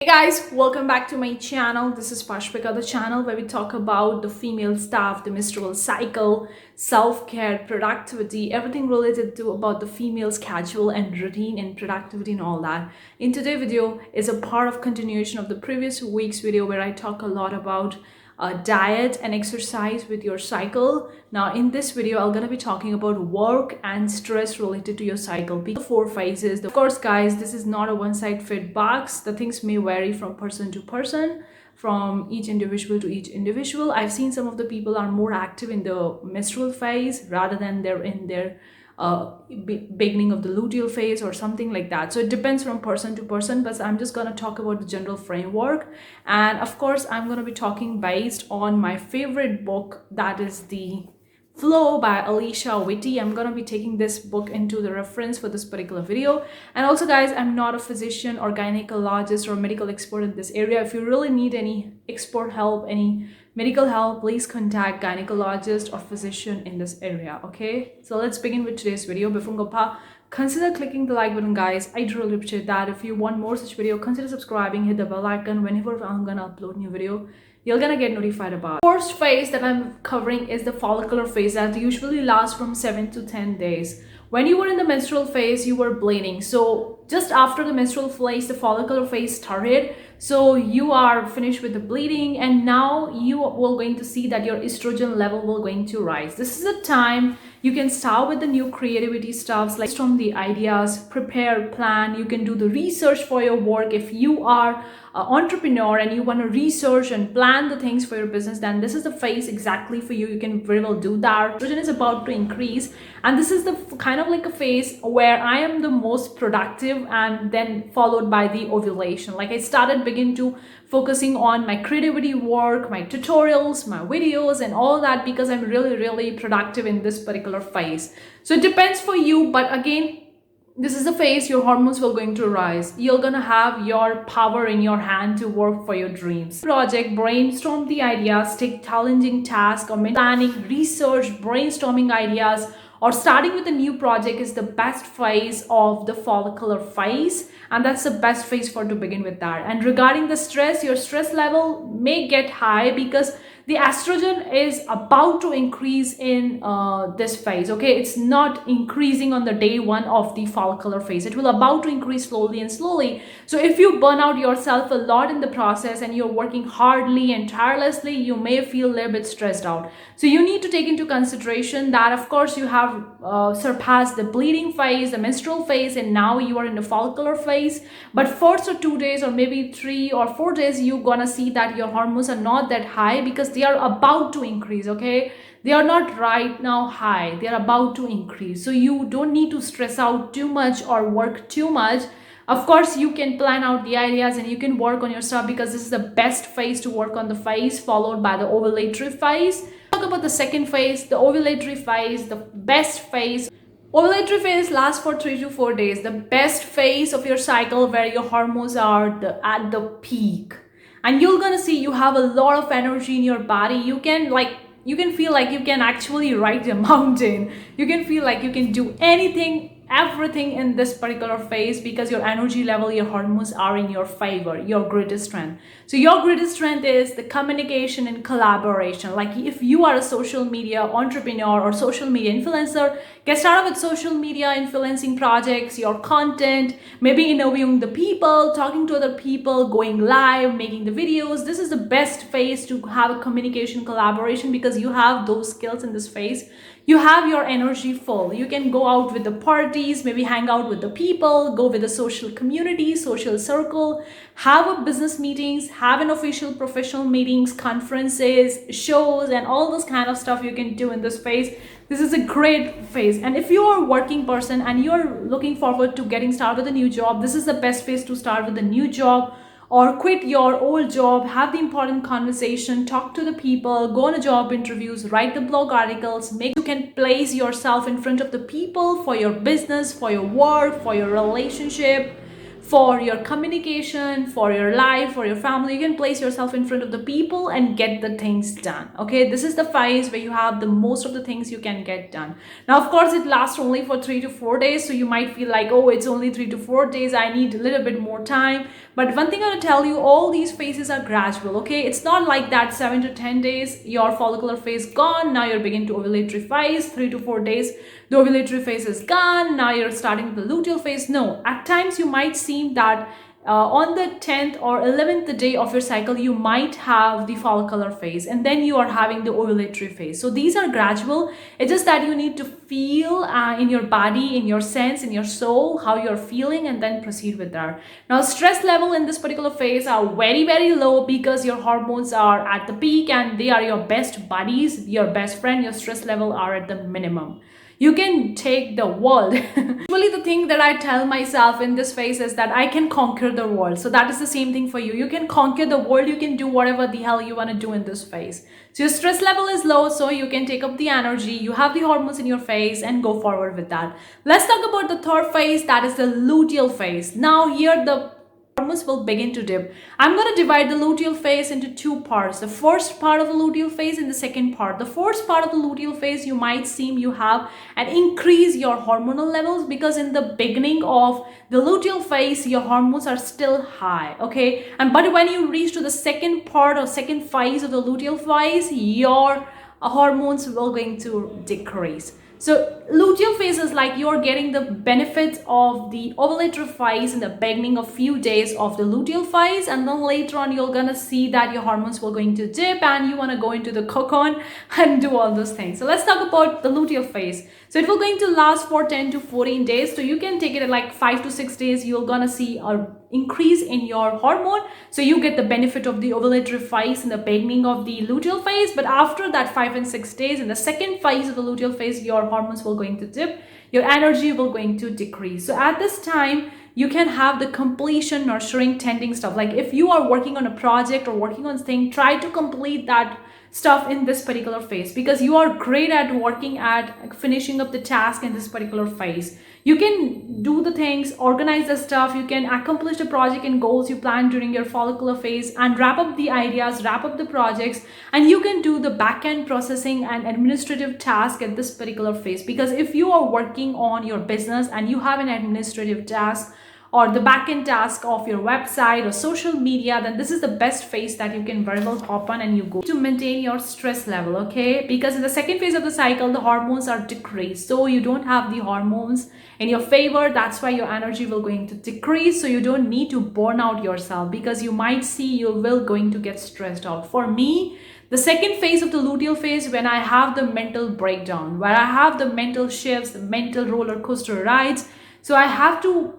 Hey guys, welcome back to my channel. This is Pashpika, the channel where we talk about the female stuff, the menstrual cycle, self-care, productivity, everything related to about the female schedule and routine and productivity and all that. In today's video is a part of continuation of the previous week's video where I talk a lot about diet and exercise with your cycle. Now in this video I'm going to be talking about work and stress related to your cycle. The four phases. Of course guys, this is not a one size fit box. The things may vary from person to person, from each individual to each individual. I've seen some of the people are more active in the menstrual phase rather than they're in their beginning of the luteal phase or something like that. So it depends from person to person, but I'm just going to talk about the general framework. And of course I'm going to be talking based on my favorite book, that is the Flow by Alissa. I'm going to be taking this book into the reference for this particular video. And also guys, I'm not a physician or gynecologist or medical expert in this area. If you really need any expert help, any medical help, please contact gynecologist or physician in this area. Okay, so let's begin with today's video. Before we go, consider clicking the like button guys. I'd really appreciate that. If you want more such video, consider subscribing, hit the bell icon. Whenever I'm gonna upload new video, you're gonna get notified about. First phase that I'm covering is the follicular phase that usually lasts from 7 to 10 days. When you were in the menstrual phase, you were bleeding. So just after the menstrual phase, the follicular phase started. So you are finished with the bleeding, and now you will going to see that your estrogen level will going to rise. This is a time you can start with the new creativity stuffs, like from the ideas, prepare, plan. You can do the research for your work. If you are an entrepreneur and you want to research and plan the things for your business, then this is the phase exactly for you. You can very well do that. Estrogen is about to increase, and this is the kind of like a phase where I am the most productive, and then followed by the ovulation. Like I begin to focusing on my creativity work, my tutorials, my videos and all that, because I'm really productive in this particular phase. So it depends for you, but again, this is the phase your hormones will going to rise. You're gonna have your power in your hand to work for your dreams. Project, brainstorm the ideas, take challenging tasks, or planning, research, brainstorming ideas, or starting with a new project is the best phase of the follicular phase, and that's the best phase for to begin with that. And regarding the stress, your stress level may get high because the estrogen is about to increase in this phase. Okay, it's not increasing on the day one of the follicular phase. It will about to increase slowly and slowly. So if you burn out yourself a lot in the process and you're working hardly and tirelessly, you may feel a little bit stressed out. So you need to take into consideration that of course you have surpassed the bleeding phase, the menstrual phase, and now you are in the follicular phase. But first or 2 days or maybe 3 or 4 days, you're gonna see that your hormones are not that high because they are about to increase. Okay, they are not right now high, they are about to increase. So you don't need to stress out too much or work too much. Of course you can plan out the ideas and you can work on your stuff, because this is the best phase to work on the phase, followed by the ovulatory phase. Talk about the second phase, the ovulatory phase, the best phase. Ovulatory phase lasts for 3 to 4 days, the best phase of your cycle where your hormones are at the peak. And you're gonna see you have a lot of energy in your body. You can feel like you can actually ride a mountain. You can feel like you can do everything in this particular phase, because your energy level, your hormones are in your favor, your greatest strength. So your greatest strength is the communication and collaboration. Like if you are a social media entrepreneur or social media influencer, get started with social media influencing projects, your content, maybe interviewing the people, talking to other people, going live, making the videos. This is the best phase to have a communication collaboration, because you have those skills in this phase. You have your energy full. You can go out with the parties, maybe hang out with the people, go with the social community, social circle, have a business meetings, have an official professional meetings, conferences, shows, and all those kind of stuff you can do in this phase. This is a great phase. And if you're a working person and you're looking forward to getting started with a new job, this is the best phase to start with a new job, or quit your old job, have the important conversation, talk to the people, go on a job interviews, write the blog articles, make you can place yourself in front of the people for your business, for your work, for your relationship, for your communication, for your life, for your family. You can place yourself in front of the people and get the things done. Okay, this is the phase where you have the most of the things you can get done. Now, of course, it lasts only for 3 to 4 days, so you might feel like, oh, it's only 3 to 4 days, I need a little bit more time. But one thing I want to tell you, all these phases are gradual. Okay, it's not like that 7 to 10 days your follicular phase gone, now you're beginning to ovulatory phase. 3 to 4 days the ovulatory phase is gone, now you're starting the luteal phase. No, at times you might seem that on the 10th or 11th day of your cycle you might have the follicular phase, and then you are having the ovulatory phase. So these are gradual. It's just that you need to feel in your body, in your sense, in your soul, how you're feeling, and then proceed with that. Now, stress level in this particular phase are very, very low because your hormones are at the peak and they are your best buddies, your best friend. Your stress level are at the minimum. You can take the world. Usually the thing that I tell myself in this phase is that I can conquer the world. So that is the same thing for you. You can conquer the world. You can do whatever the hell you want to do in this phase. So your stress level is low, so you can take up the energy. You have the hormones in your phase and go forward with that. Let's talk about the third phase, that is the luteal phase. Now here the hormones will begin to dip. I'm going to divide the luteal phase into two parts. The first part of the luteal phase and the second part. The first part of the luteal phase, you might seem you have an increase your hormonal levels because in the beginning of the luteal phase, your hormones are still high. Okay, and but when you reach to the second part or second phase of the luteal phase, your hormones will going to decrease. So luteal phase is like you're getting the benefits of the ovulatory phase in the beginning of few days of the luteal phase, and then later on you're gonna see that your hormones will going to dip and you want to go into the cocoon and do all those things. So let's talk about the luteal phase. So it will going to last for 10 to 14 days. So you can take it at like 5 to 6 days. You're gonna see a increase in your hormone, so you get the benefit of the ovulatory phase in the beginning of the luteal phase. But after that 5 and 6 days in the second phase of the luteal phase, your hormones will going to dip, your energy will going to decrease. So at this time you can have the completion, nurturing, tending stuff. Like if you are working on a project or working on thing, try to complete that stuff in this particular phase because you are great at working at finishing up the task in this particular phase. You can do the things, organize the stuff, you can accomplish the project and goals you plan during your follicular phase and wrap up the ideas, wrap up the projects, and you can do the back-end processing and administrative task at this particular phase. Because if you are working on your business and you have an administrative task or the back-end task of your website or social media, then this is the best phase that you can very well hop on and you go to maintain your stress level. Okay, because in the second phase of the cycle the hormones are decreased, so you don't have the hormones in your favor. That's why your energy will going to decrease, so you don't need to burn out yourself because you might see you will going to get stressed out. For me, the second phase of the luteal phase, when I have the mental breakdown, where I have the mental shifts, the mental roller coaster rides, so I have to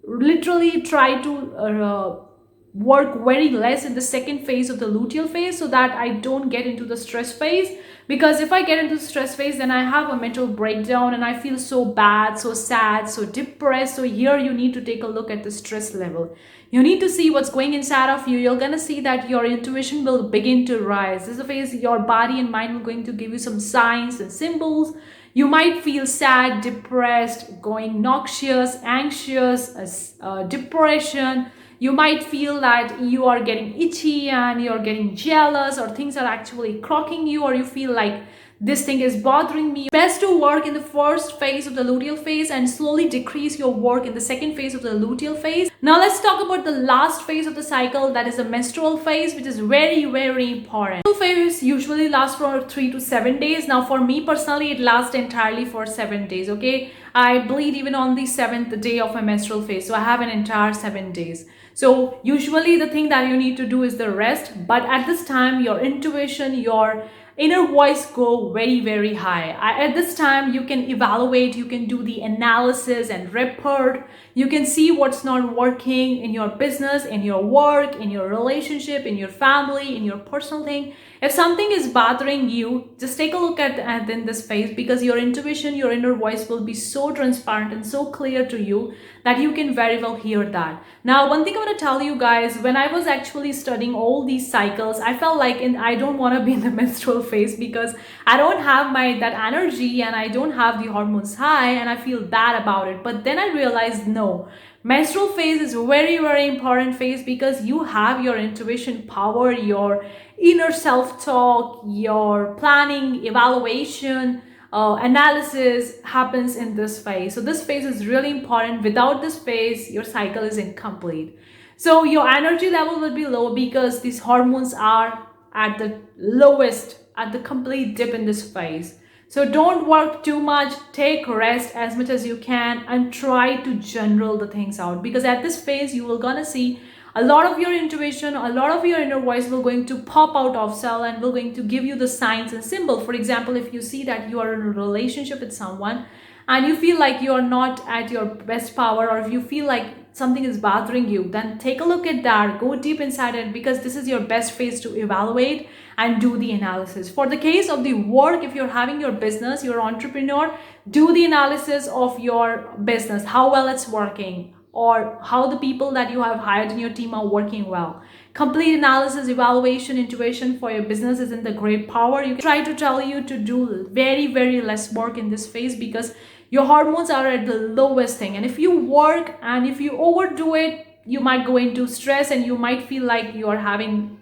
literally try to work very less in the second phase of the luteal phase so that I don't get into the stress phase. Because if I get into the stress phase, then I have a mental breakdown and I feel so bad, so sad, so depressed. So here you need to take a look at the stress level. You need to see what's going inside of you. You're gonna see that your intuition will begin to rise. This is the phase your body and mind will going to give you some signs and symbols. You might feel sad, depressed, going noxious, anxious, depression. You might feel that you are getting itchy and you're getting jealous, or things are actually crocking you, or you feel like this thing is bothering me. Best to work in the first phase of the luteal phase and slowly decrease your work in the second phase of the luteal phase. Now let's talk about the last phase of the cycle, that is the menstrual phase, which is very, very important. Menstrual phase usually lasts for 3 to 7 days. Now for me personally, it lasts entirely for 7 days. Okay, I bleed even on the 7th day of my menstrual phase, so I have an entire 7 days. So usually the thing that you need to do is the rest, but at this time your intuition, your inner voice go very, very high. At this time you can evaluate, you can do the analysis and report, you can see what's not working in your business, in your work, in your relationship, in your family, in your personal thing. If something is bothering you, just take a look at in this phase, because your intuition, your inner voice will be so transparent and so clear to you that you can very well hear that. Now, one thing I want to tell you guys, when I was actually studying all these cycles, I felt like I don't want to be in the menstrual phase because I don't have that energy and I don't have the hormones high and I feel bad about it. But then I realized no. Menstrual phase is very important phase because you have your intuition power, your inner self-talk, your planning, evaluation, analysis happens in this phase. So this phase is really important. Without this phase, your cycle is incomplete. So your energy level will be low because these hormones are at the lowest, at the complete dip in this phase. So don't work too much, take rest as much as you can, and try to general the things out, because at this phase you will gonna see a lot of your intuition, a lot of your inner voice will going to pop out of cell and will going to give you the signs and symbol. For example, if you see that you are in a relationship with someone and you feel like you are not at your best power, or if you feel like something is bothering you, then take a look at that, go deep inside it, because this is your best phase to evaluate and do the analysis. For the case of the work, if you're having your business, you're an entrepreneur, do the analysis of your business, how well it's working, or how the people that you have hired in your team are working well. Complete analysis, evaluation, intuition for your business is in the great power. You can try to tell you to do very less work in this phase because your hormones are at the lowest thing. And if you work and if you overdo it, you might go into stress and you might feel like you are having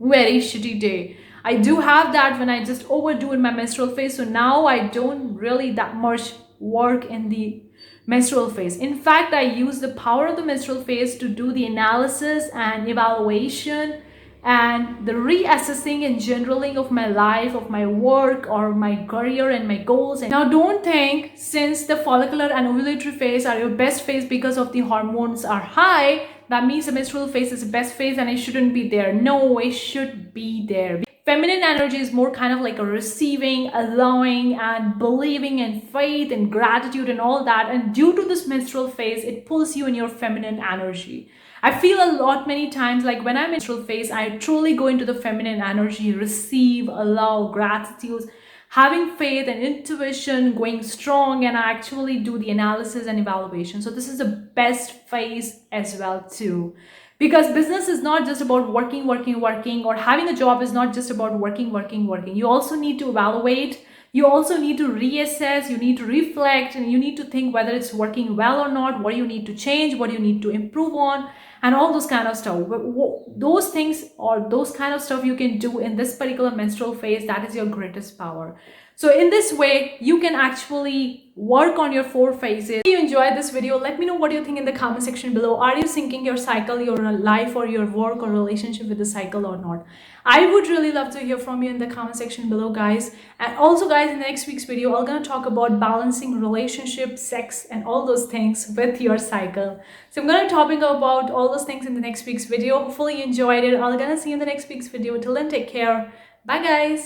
very shitty day. I do have that when I just overdo in my menstrual phase. So now I don't really that much work in the menstrual phase. In fact, I use the power of the menstrual phase to do the analysis and evaluation and the reassessing and generaling of my life, of my work or my career and my goals. And now don't think since the follicular and ovulatory phase are your best phase because of the hormones are high, that means the menstrual phase is the best phase and it shouldn't be there. No, it should be there. Feminine energy is more kind of like a receiving, allowing, and believing, and faith and gratitude and all that. And due to this menstrual phase, it pulls you in your feminine energy. I feel a lot many times like when I'm in menstrual phase, I truly go into the feminine energy, receive, allow, gratitude, having faith and intuition going strong, and I actually do the analysis and evaluation. So this is the best phase as well too. Because business is not just about working, or having a job is not just about working. You also need to evaluate, you also need to reassess, you need to reflect, and you need to think whether it's working well or not, what you need to change, what you need to improve on, and all those kind of stuff. Those things or those kind of stuff you can do in this particular menstrual phase. That is your greatest power. So in this way, you can actually work on your 4 phases. If you enjoyed this video, let me know what you think in the comment section below. Are you syncing your cycle, your life, or your work or relationship with the cycle or not? I would really love to hear from you in the comment section below, guys. And also, guys, in next week's video, I'm going to talk about balancing relationship, sex, and all those things with your cycle. So I'm going to talk about all those things in the next week's video. Hopefully you enjoyed it. I'm going to see you in the next week's video. Till then, take care. Bye, guys.